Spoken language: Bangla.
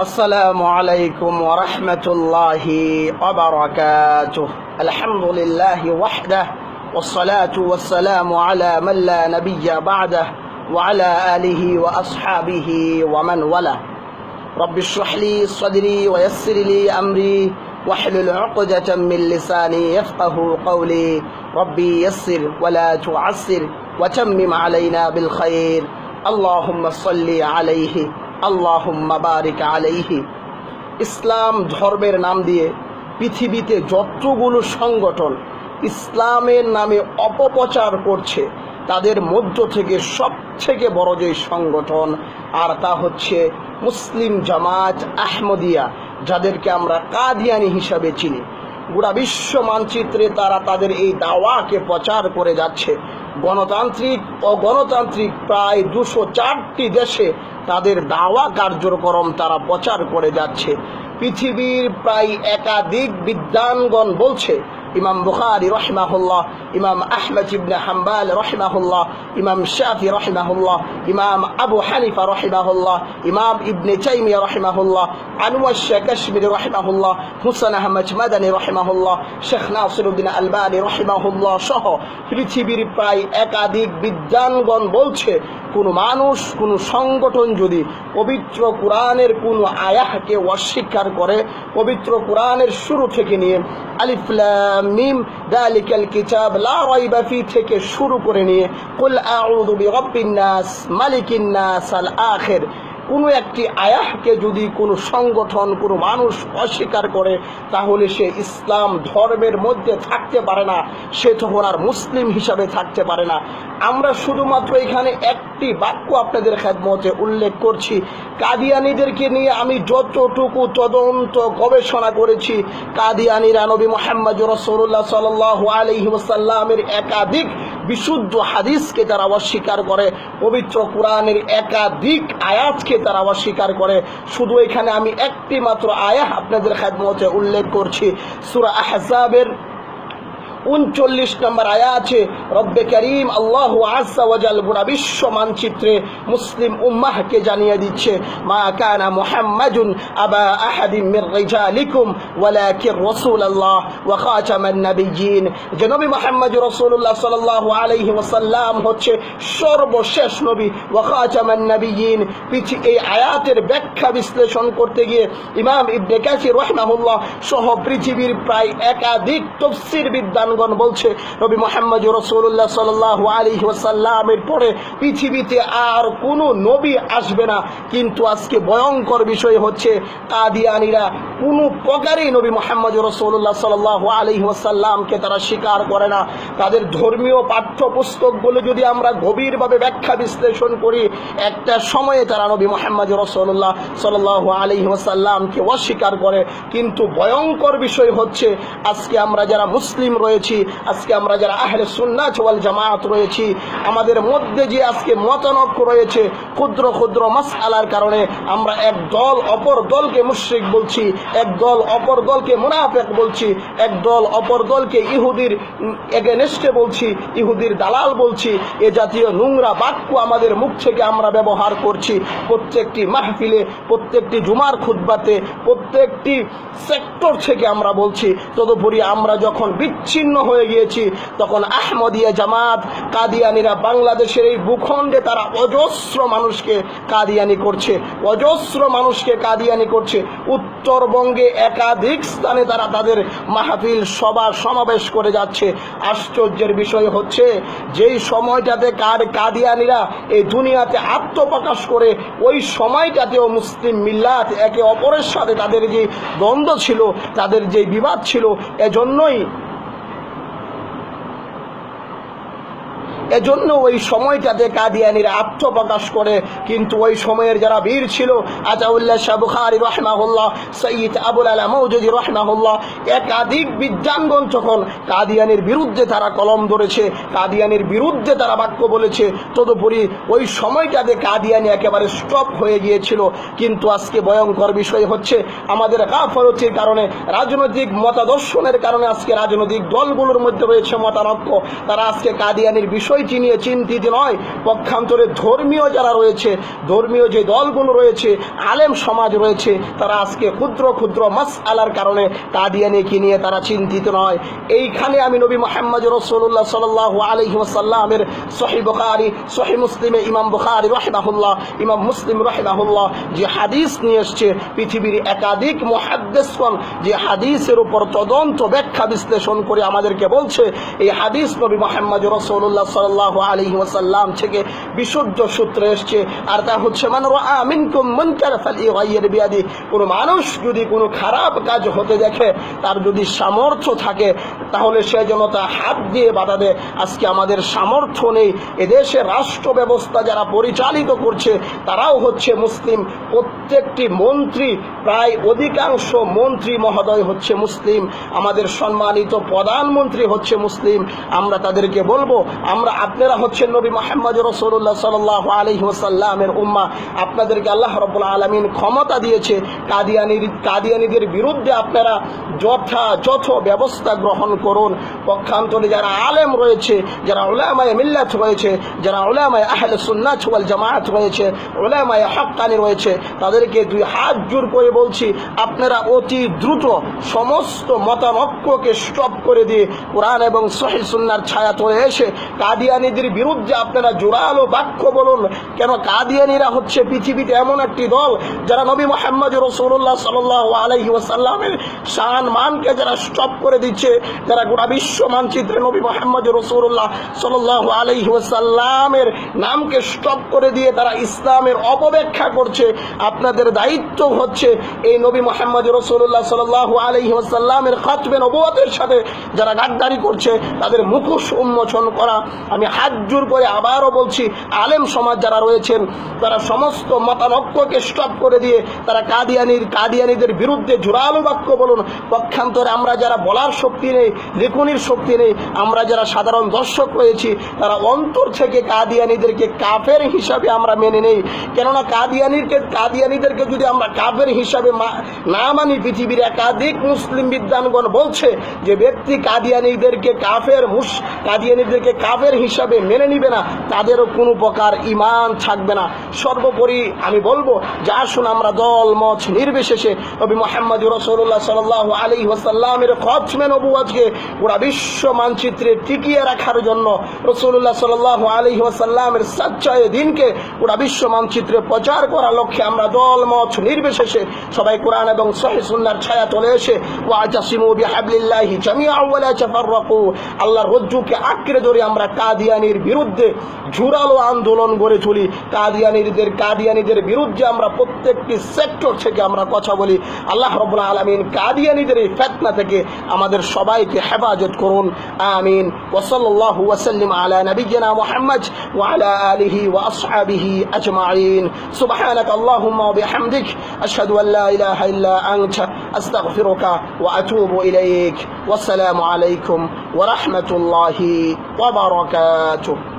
السلام عليكم ورحمة الله وبركاته. الحمد لله وحده والصلاة والسلام على من لا نبي بعده وعلى آله وأصحابه ومن والاه. رب اشرح لي صدري ويسر لي أمري واحلل عقدة من لساني يفقه قولي. ربي يسر ولا تعسر وتمم علينا بالخير. اللهم صل عليه আল্লাহুম্মা বারিক আলাইহি। ইসলাম ধর্মের নাম দিয়ে পৃথিবীতে যতগুলো সংগঠন ইসলামের নামে অপপ্রচার করছে তাদের মধ্য থেকে সবথেকে বড় যে সংগঠন আর তা হচ্ছে মুসলিম জামাত আহমদিয়া, যাদেরকে আমরা কাদিয়ানি হিসাবে চিনি। গোটা বিশ্ব মানচিত্রে তারা তাদের এই দাওয়াকে প্রচার করে যাচ্ছে। গণতান্ত্রিক ও গণতান্ত্রিক প্রায় 204টি দেশে তাদের দাওয়া কার্যক্রম তারা প্রচার করে যাচ্ছে। পৃথিবীর প্রায় একাধিক বিদ্বানগণ বলছে, ইমাম বুখারী রাহিমাহুল্লাহ, ইমাম আহমদ ইবনে হাম্বল রাহিমাহুল্লাহ, ইমাম শাফি রাহিমাহুল্লাহ, ইমাম আবু হানিফা রাহিমাহুল্লাহ, ইমাম ইবনে তাইমিয়া রাহিমাহুল্লাহ, আনোয়ার শাহ কাশ্মীরি রাহিমাহুল্লাহ, হুসাইন আহমদ মাদানী রাহিমাহুল্লাহ, শেখ নাসিরউদ্দিন আলবানী রাহিমাহুল্লাহ সহ পৃথিবীর প্রায় একাধিক বিদ্বানগণ বলছে, কোন মানুষ কোন সংগঠন যদি পবিত্র কোরআনের কোন আয়াতকে অস্বীকার করে, পবিত্র কোরআনের শুরু থেকে নিয়ে আলিফ লাম মিম যালিকাল কিতাব লা রাইবা ফি থেকে শুরু করে নিয়ে কুল আউযু বিরাব্বিন নাস মালিকিন নাস আল আখির কোনো একটি আয়াতকে যদি কোনো সংগঠন কোনো মানুষ অস্বীকার করে, তাহলে সে ইসলাম ধর্মের মধ্যে থাকতে পারে না, সে তখন আর মুসলিম হিসাবে থাকতে পারে না। আমরা শুধুমাত্র এখানে একটি বাক্য আপনাদের খেদমতে উল্লেখ করছি। কাদিয়ানীদেরকে নিয়ে আমি যতটুকু তদন্ত গবেষণা করেছি, কাদিয়ানীরা নবী মুহাম্মদ রাসূলুল্লাহ সাল্লাল্লাহু আলাইহি ওয়াসাল্লামের একাধিক বিশুদ্ধ হাদিসকে তারা অস্বীকার করে, পবিত্র কোরআনের একাধিক আয়াতকে তারা অস্বীকার করে। শুধু এখানে আমি একটি মাত্র আয়াত আপনাদের খেদমতে উল্লেখ করছি। সূরা আহজাবের 39 নম্বর আয়াত আছে, রব্বে করিম আল্লাহু আযজা ওয়া জাল গোটা বিশ্ব মানচিত্রে মুসলিম উম্মাহকে জানিয়ে দিচ্ছে, মা কানা মুহাম্মাদুন আবা আহাদিম মির রিজালিকুম ওয়ালাকিন রাসূলুল্লাহ ওয়া খাতামান নাবিয়্যিন। যে নবী মুহাম্মদ রাসূলুল্লাহ সাল্লাল্লাহু আলাইহি ওয়াসাল্লাম হচ্ছে সর্বশেষ নবী, ওয়া খাতামান নাবিয়্যিন। এই আয়াতের ব্যাখ্যা বিশ্লেষণ করতে গিয়ে ইমাম ইবনে কাসির রাহিমাহুল্লাহ সহ পৃথিবীর প্রায় একাধিক তাফসীর বিদ্বান বলছে, নবী মুহাম্মদ রাসূলুল্লাহ সাল্লাল্লাহু আলাইহি ওয়াসাল্লামের পরে পৃথিবীতে আর কোনো নবী আসবে না। কিন্তু আজকে ভয়ঙ্কর বিষয় হচ্ছে, কাদিয়ানীরা কোনো প্রকারেই নবী মুহাম্মদ রাসূলুল্লাহ সাল্লাল্লাহু আলাইহি ওয়াসাল্লামকে তারা স্বীকার করে না। তাদের ধর্মীয় পাঠ্যপুস্তকগুলো যদি আমরা গভীরভাবে ব্যাখ্যা বিশ্লেষণ করি, একটা সময়ে তারা নবী মুহাম্মদ রাসূলুল্লাহ সাল্লাল্লাহু আলাইহি ওয়াসাল্লামকে অস্বীকার করে। কিন্তু ভয়ঙ্কর বিষয় হচ্ছে, আজকে আমরা যারা মুসলিম রয়েছে, আজকে আমরা যারা আহলে সুন্নাত ওয়াল জামাত রয়েছি, আমাদের মধ্যে যে আজকে মতানৈক্য রয়েছে ক্ষুদ্র ক্ষুদ্র মাসআলার কারণে, আমরা এক দল অপর দলকে মুশরিক বলছি, এক দল অপর দলকে মুনাফিক বলছি, এক দল অপর দলকে ইহুদির এগেনস্টে বলছি, ইহুদির দালাল বলছি। এ জাতীয় নোংরা বাক্য আমাদের মুখ থেকে আমরা ব্যবহার করছি প্রত্যেকটি মাহফিলে, প্রত্যেকটি জুমার খুতবাতে, প্রত্যেকটি সেক্টর থেকে আমরা বলছি। তদুপরি আমরা যখন বিচ্ছিন্ন হয়ে গিয়েছি, তখন আহমদিয়া জামাত কাদিয়ানীরা বাংলাদেশের এই ভূখণ্ডে তারা অজস্র মানুষকে কাদিয়ানি করছে, অজস্র মানুষকে কাদিয়ানি করছে। উত্তরবঙ্গে একাধিক স্থানে তারা তাদের মাহফিল সভা সমাবেশ করে যাচ্ছে। আশ্চর্যের বিষয় হচ্ছে, যেই সময়টাতে কাদিয়ানীরা এই দুনিয়াতে আত্মপ্রকাশ করে, ওই সময়টাতেও মুসলিম মিল্লাত একে অপরের সাথে তাদের যে দ্বন্দ্ব ছিল, তাদের যে বিবাদ ছিল, এজন্য ওই সময়টাতে কাদিয়ানীরা আত্মপ্রকাশ করে। কিন্তু ওই সময়ের যারা বীর ছিল, আতাউল্লাহ শাহ বুখারী রাহিমাহুল্লাহ, সৈয়দ আবুল আলা মওদুদী রাহিমাহুল্লাহ, একাধিক বিদ্বানগণ যখন কাদিয়ানীর বিরুদ্ধে তারা কলম ধরেছে, কাদিয়ানীর বিরুদ্ধে তারা বাক্য বলেছে, তদুপরি ওই সময়টাতে কাদিয়ানী একেবারে স্টপ হয়ে গিয়েছিল। কিন্তু আজকে ভয়ঙ্কর বিষয় হচ্ছে, আমাদের গাফলতির কারণে, রাজনৈতিক মতাদর্শনের কারণে আজকে রাজনৈতিক দলগুলোর মধ্যে রয়েছে মতানৈক্য। তারা আজকে কাদিয়ানীর বিষয় বিষয়টি নিয়ে চিন্তিত নয়, পক্ষান্তরে ধর্মীয় যারা রয়েছে, ধর্মীয় যে দলগুলো রয়েছে, আলেম সমাজ রয়েছে, তারা আজকে ক্ষুদ্র ক্ষুদ্র মাসআলার কারণে কাদিয়ানিকে নিয়ে তারা চিন্তিত নয়। এইখানে আমি নবী মুহাম্মদ রাসূলুল্লাহ সাল্লাল্লাহু আলাইহি ওয়াসাল্লামের সহিহ বুখারী, সহিহ মুসলিমে ইমাম বুখারী রাহিমাহুল্লাহ, ইমাম মুসলিম রাহিমাহুল্লাহ যে হাদিস নিয়ে এসেছে, পৃথিবীর একাধিক মুহাদ্দিসগণ যে হাদিসের উপর তদন্ত ব্যাখ্যা বিশ্লেষণ করে আমাদেরকে বলছে এই হাদিস নবী মুহাম্মদ রাসূলুল্লাহ সাল্লাল্লাহু আলাইহি ওয়াসাল্লাম থেকে বিশুদ্ধ সূত্রে এসেছে। আর তা হচ্ছে মান রাআ মিনকুম মুনকার ফালইগাইয়ির বিয়াদি, কোনো মানুষ যদি কোনো খারাপ কাজ হতে দেখে, তার যদি সামর্থ্য থাকে, তাহলে সে যেন তা হাত দিয়ে বাধা দেয়। আজকে আমাদের সামর্থ্য নেই। এদেশে রাষ্ট্র ব্যবস্থা যারা পরিচালিত করছে তারাও হচ্ছে মুসলিম। প্রত্যেকটি মন্ত্রী, প্রায় অধিকাংশ মন্ত্রী মহোদয় হচ্ছে মুসলিম। আমাদের সম্মানিত প্রধানমন্ত্রী হচ্ছে মুসলিম। আমরা তাদেরকে বলবো, আপনারা হচ্ছেন নবী মুহাম্মদ রাসূলুল্লাহ সাল্লাল্লাহু আলাইহি ওয়াসাল্লামের উম্মাহ। আপনাদেরকে আল্লাহ রাব্বুল আলামিন ক্ষমতা দিয়েছে, কাদিয়ানীদের বিরুদ্ধে আপনারা যথাযথ ব্যবস্থা গ্রহণ করুন। পক্ষান্তরে যারা আলেম রয়েছে, যারা উলামায়ে মিল্লাত রয়েছে, যারা উলামায়ে আহলে সুন্নাত ওয়াল জামাআত রয়েছে, উলামায়ে হাক্কানি রয়েছে, তাদেরকে দুই হাত জোর করে বলছি, আপনারা অতি দ্রুত সমস্ত মতানৈক্যকে স্টপ করে দিয়ে কোরআন এবং সহিহ সুন্নাহর ছায়া তলে এসে কাদিয়ানীদের বিরুদ্ধে আপনারা জোরালো বাক্য বলুন। কেন কাদিয়ানীরা হচ্ছে পৃথিবীতে এমন একটি দল যারা নবী মুহাম্মদ রাসূলুল্লাহ সাল্লাল্লাহু আলাইহি ওয়াসাল্লামের শান মানকে যারা স্টপ করে দিচ্ছে, যারা গোটা বিশ্ব মানচিত্রে নবী মুহাম্মদ রাসূলুল্লাহ সাল্লাল্লাহু আলাইহি ওয়াসাল্লামের নামকে স্টপ করে দিয়ে তারা ইসলামের অপব্যাখ্যা করছে। আপনাদের দায়িত্ব হচ্ছে এই নবী মুহাম্মদ রাসূলুল্লাহ সাল্লাল্লাহু আলাইহি ওয়াসাল্লামের খাতমে নবুয়তের সাথে যারা গাদ্দারি করছে তাদের মুখোশ উন্মোচন করা। আমি হাত জোর করে আবারও বলছি, আলেম সমাজ যারা রয়েছেন তারা সমস্ত মতানৈক্যকে স্টপ করে দিয়ে তারা কাদিয়ানীদের বিরুদ্ধে জোরালো বাক্য বলুন। পক্ষান্তরে আমরা যারা বলার শক্তি নেই, লেখনির শক্তি নেই, আমরা যারা সাধারণ দর্শক রয়েছি, তারা অন্তর থেকে কাদিয়ানীদেরকে কাফের হিসাবে আমরা মেনে নেই। কেননা কাদিয়ানীদেরকে যদি আমরা কাফের হিসাবে না মানি, পৃথিবীর একাধিক মুসলিম বিদ্বানগণ বলছে যে ব্যক্তি কাদিয়ানীদেরকে কাফের হিসাবে মেনে নিবে না, তাদেরও কোনো প্রকার ঈমান থাকবে না। সর্বোপরি আমি বলবো যে আসুন আমরা দল মত নির্বিশেষে নবী মুহাম্মদ রাসূলুল্লাহ সাল্লাল্লাহু আলাইহি ওয়াসাল্লামের খাতমে নবুয়তকে পুরো বিশ্ব মানচিত্রে টিকিয়ে রাখার জন্য, রাসূলুল্লাহ সাল্লাল্লাহু আলাইহি ওয়াসাল্লামের সচ্চাই দ্বীনকে পুরো বিশ্ব মানচিত্রে প্রচার করার লক্ষ্যে আমরা দল মত নির্বিশেষে সবাই কোরআন এবং সহিহ সুন্নাহর ছায়া তলে এসে ওয়াতাসিমু বিহাবলিল্লাহি জামিআন ওয়া লা তাফাররাকু, আল্লাহর রজ্জুকে আঁকড়ে ধরে আমরা কাদিয়ানীর বিরুদ্ধে জোরালো আন্দোলন গড়ে তুলি। কাদিয়ানীদের বিরুদ্ধে আমরা প্রত্যেকটি সেক্টর থেকে আমরা কথা বলি। আল্লাহ রাব্বুল আলামিন কাদিয়ানীদের এই ফিতনা থেকে আমাদের সবাইকে হেফাজত করুন। আমিন। ওয়া সাল্লাল্লাহু ওয়া সাল্লিম আলা নাবিয়িনা মুহাম্মদ ওয়া আলা আলিহি ওয়া আসহাবিহি আজমাইন। সুবহানাকা আল্লাহুম্মা ওয়া বিহামদিক আশহাদু আল লা ইলাহা ইল্লা আনতা আস্তাগফিরুকা ওয়া আতুবু ইলাইক। ওয়াসসালামু আলাইকুম ওয়া রাহমাতুল্লাহি ওয়া বারাকাতুহু।